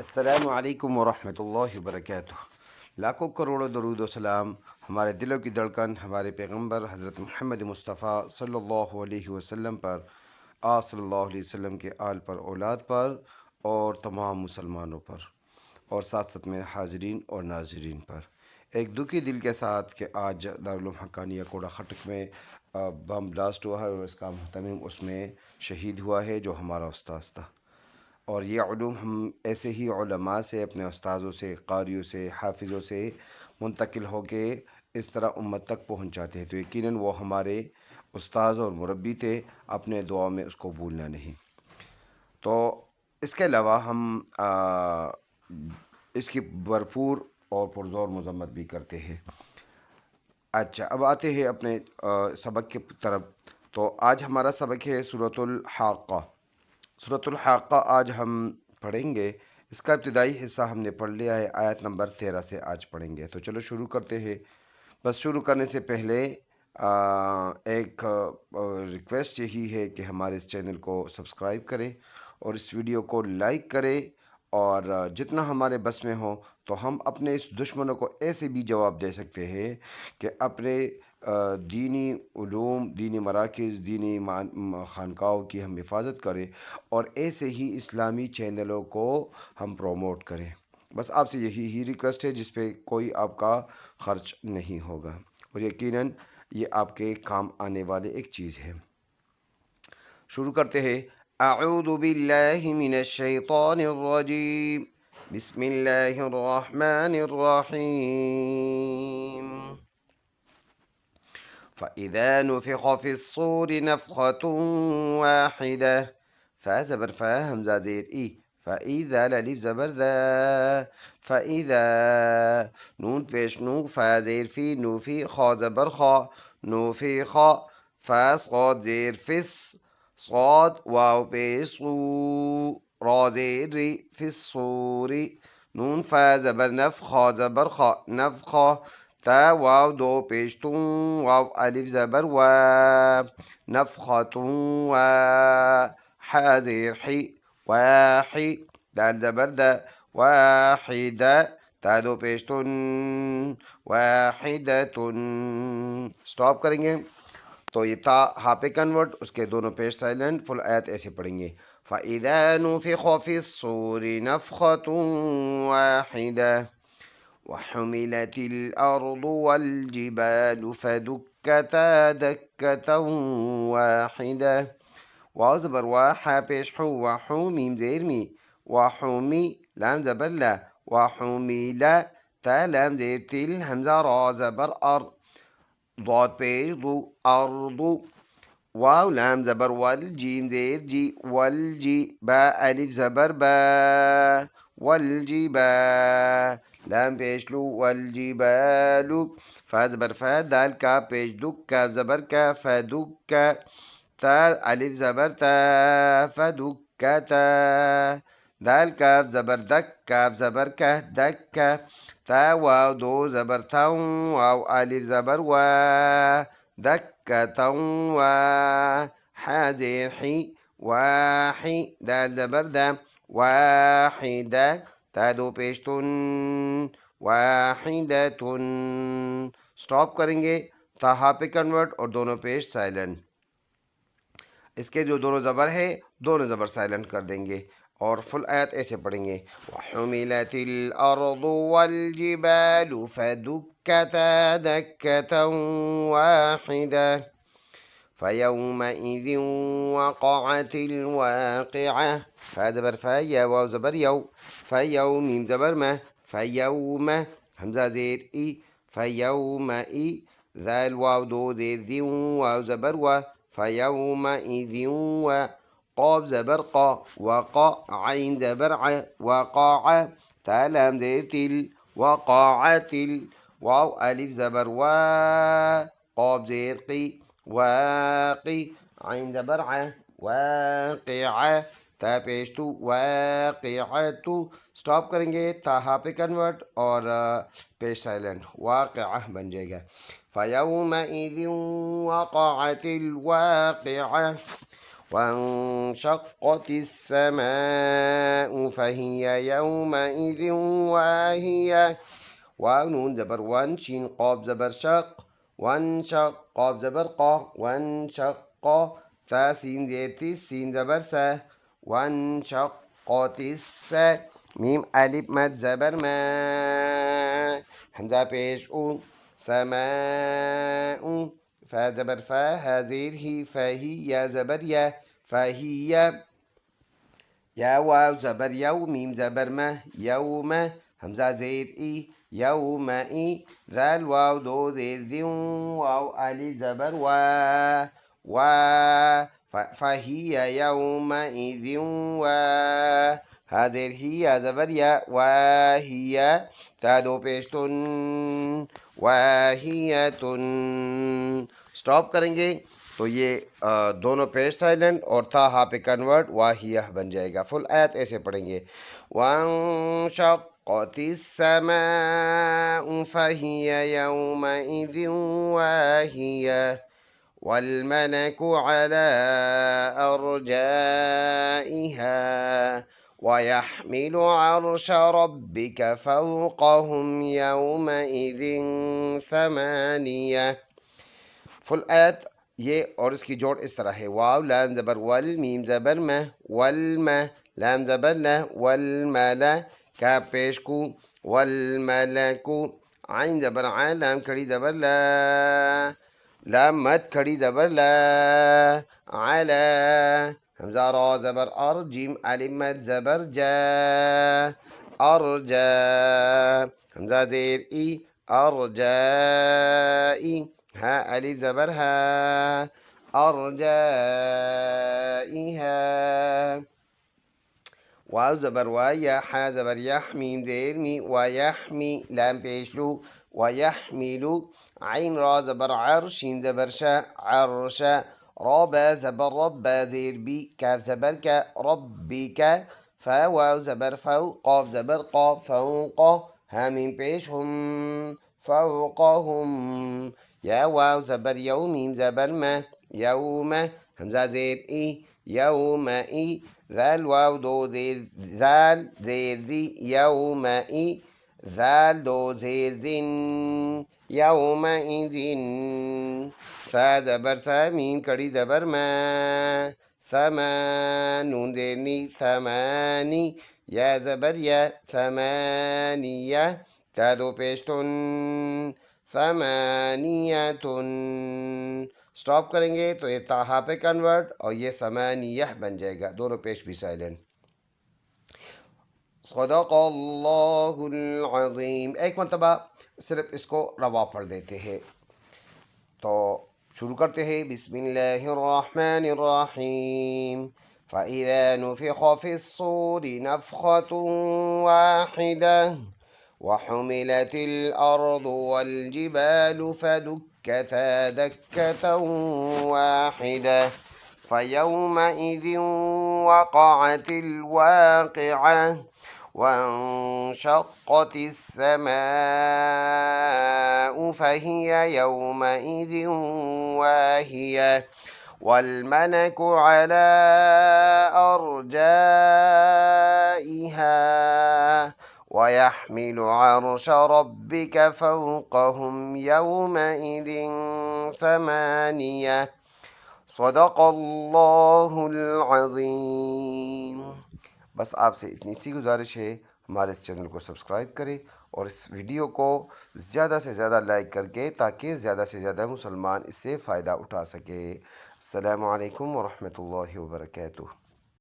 السلام علیکم ورحمۃ اللہ وبرکاتہ۔ لاکھوں کروڑوں درود و سلام ہمارے دلوں کی دھڑکن ہمارے پیغمبر حضرت محمد مصطفیٰ صلی اللہ علیہ وسلم پر، صلی اللہ علیہ وسلم کے آل پر، اولاد پر اور تمام مسلمانوں پر، اور ساتھ ساتھ میرے حاضرین اور ناظرین پر۔ ایک دکھی دل کے ساتھ کہ آج دارالعلوم حقانیہ کوڑا خٹک میں بم بلاسٹ ہوا ہے اور اس کا مہتمم اس میں شہید ہوا ہے جو ہمارا استاذ تھا۔ اور یہ علوم ہم ایسے ہی علماء سے، اپنے استاذوں سے، قاریوں سے، حافظوں سے منتقل ہو کے اس طرح امت تک پہنچاتے ہیں، تو یقیناً وہ ہمارے استاذ اور مربی تھے، اپنے دعا میں اس کو بھولنا نہیں۔ تو اس کے علاوہ ہم اس کی بھرپور اور پرزور مذمت بھی کرتے ہیں۔ اچھا، اب آتے ہیں اپنے سبق کی طرف۔ تو آج ہمارا سبق ہے سورۃ الحاقہ۔ سورۃ الحاقہ آج ہم پڑھیں گے۔ اس کا ابتدائی حصہ ہم نے پڑھ لیا ہے، آیت نمبر 13 سے آج پڑھیں گے۔ تو چلو شروع کرتے ہیں۔ بس شروع کرنے سے پہلے ایک ریکویسٹ یہی ہے کہ ہمارے اس چینل کو سبسکرائب کریں اور اس ویڈیو کو لائک کریں، اور جتنا ہمارے بس میں ہو تو ہم اپنے اس دشمنوں کو ایسے بھی جواب دے سکتے ہیں کہ اپنے دینی علوم، دینی مراکز، دینی خانقاہوں کی ہم حفاظت کریں اور ایسے ہی اسلامی چینلوں کو ہم پروموٹ کریں۔ بس آپ سے یہی ریکویسٹ ہے، جس پہ کوئی آپ کا خرچ نہیں ہوگا، اور یقیناً یہ آپ کے کام آنے والے ایک چیز ہے۔ شروع کرتے ہیں۔ اعوذ باللہ من الشیطان الرجیم، بسم اللہ الرحمن الرحیم۔ فَإِذَا نُفِخَ فِي الصُّورِ نَفْخَةٌ وَاحِدَةٌ، فا زبر فا حمزہ زیر ای، فَإِذَا الف زبر ذا، فَإِذَا نون پیش نو، فا زیر فی، نو فی، خا زبر خا، نو فی خا، فا صاد زیر فس، صاد واو پیش صو، را زیر ری، فی الصور، نون فا زبر نف، خا زبر خا، نفخا، تا واو دو پیشتوں، واو الف زبر و، نفخۃ و، حا زیر حی، واحی، دال زبر دا، واحدہ، تا دو پیشتن، واحدتن۔ سٹاپ کریں گے تو یہ تا ہا پہ کنورٹ، اس کے دونوں پیش سائلنٹ، فل آیت ایسے پڑھیں گے۔ فَإِذَا نُفِخَ فِي الصُّورِ نَفْخَةٌ وَاحِدَةٌ وَحُمِلَتِ الْأَرْضُ وَالْجِبَالُ فَدُكَّتَا دَكَّةً وَاحِدَةً، واو زبر وا، حا پیش حو، وحو میم زیر می، وحومی، لام زبر لا، وحومیلا، تا لام زیر تل، حمزہ را زبر ار، ضاد پیش ضو، ارض، واو لام زبر ول، جیم زیر جی، والجی، با الف زبر با، والجبا، لام پیش لو، والجبالو، فا زبر فا، دال کا پیش دک، کاف زبر کا، فدکا، تا الف زبر تا، فدکتا، دال کاف زبر دک، کاف زبر کا، دکا، تا واو دو زبر تاؤ، واو الف زبر وا، دکتا و، حا زیر حی، واحی، دال زبر دا، واحدہ، تا دو پیشتن، واحدتن۔ سٹاپ کریں گے، تا ہا پہ کنورٹ اور دونوں پیش سائلنٹ۔ اس کے جو دونوں زبر ہے، دونوں زبر سائلنٹ کر دیں گے، اور فل آیت ایسے پڑھیں گے۔ وَحُمِلَتِ الْأَرْضُ وَالْجِبَالُ فَدُكَّتَا دَكَّةً وَاحِدَةً فَيَوْمَئِذٍ وَقَعَتِ الْوَاقِعَةُ، فا زبر فا، یا واو زبر یو، فیو میم زبر ما، فیوم، حمزہ زیر ای، فیومئی، ذال واو دو زیر ذی، واو زبر و، فیومئذ و، قاف زبر قا، وقا، عین زبر ع، وقع، تا لام زیر تل، وقعتل، واو الف زبر و، قاف زیر قی، واقی، عین زبر ع، واقعہ، تا پیش تو، واقعتو۔ سٹاپ کریں گے، تا ہا پہ کنورٹ اور پیش سائلنٹ، واقعہ بن جائے گا۔ فَيَوْمَئِذٍ وَقَعَتِ الْوَاقِعَةُ وانشقت السماء فهي يومئذ واهية. واو نون زبر ون شين قاف زبر شق وانشق قاف زبر قا وانشق فا سين زير تيس سين زبر سا وانشقت السا ميم ألف مد زبر ما حمزة پیش اون سماء فا زبر فا هذه هي فهي يا زبر يا فهي يا واو زبر يو ميم زبر ما يوم همزة زير إي يوم إي ذال واو دو زير ذي واو ألف زبر و فهي يومئذ هذه هي زبر يا وهي تادو پیشتن واہیۃ. اسٹاپ کریں گے تو یہ دونوں پیش سائلنٹ اور تھا ہا پہ کنورٹ واہیہ بن جائے گا. فل آیت ایسے پڑھیں گے وانشقت السماء فهي يومئذ واهية والملك على أرجائها ويحمل عرش ربك فوقهم يومئذ ثمانية. فل آیت یہ اور اس کی جوڑ اس طرح ہے واو لام زبر ول میم زبر مہ والمہ لام زبر لہ والمل کا پیش کو والملک عین زبر عین لام کھڑی زبر لا لام مد کھڑی زبر لا علا حمزہ را زبر ار جیم الف مد زبر جا ارجا حمزہ زیر ای ارجائی ها ألف زبر ها أرجائها واو زبر ويا حا زبر يحمي زير مي ويحمي لام بيشلو ويحمل عين را زبر عرشين زبر شا عرشا رابا زبر ربا زير بي كاف زبر كا ربك فا واو زبر فو قاف زبر قاف فوق هامين بيشهم فوقهم يا واو زبر يوم زبر ما يوم همزة زير إي يوم إي ذال واو دو زير ذال زير ذي يوم إي ذال دو زير ذن يومئذ فا زبر سامين كري زبر ما ثمان نون زيرني ثماني يا زبر يا ثمانية تادو پیشتن ثمانیۃ. اسٹاپ کریں گے تو یہ تاہا پہ کنورٹ اور یہ ثمانیہ بن جائے گا دونوں پیش بھی سائلنٹ. صدق اللہ العظیم. ایک مرتبہ صرف اس کو روا پڑھ دیتے ہیں تو شروع کرتے ہیں بسم اللہ الرحمن الرحیم. فَإِذَا نُفِخَ فِي الصُّورِ نَفْخَةٌ وَاحِدَةٌ وحملت الأرض والجبال فدكتا دكة واحدة فيومئذ وقعت الواقعة وانشقت السماء فهي يومئذ واهية والملك على أرجائها ويحمل عرش ربك فوقهم يومئذ ثمانية. صدق اللہ العظیم. بس آپ سے اتنی سی گزارش ہے ہمارے اس چینل کو سبسکرائب کریں اور اس ویڈیو کو زیادہ سے زیادہ لائک کر کے تاکہ زیادہ سے زیادہ مسلمان اس سے فائدہ اٹھا سکے. السلام علیکم ورحمۃ اللہ وبرکاتہ.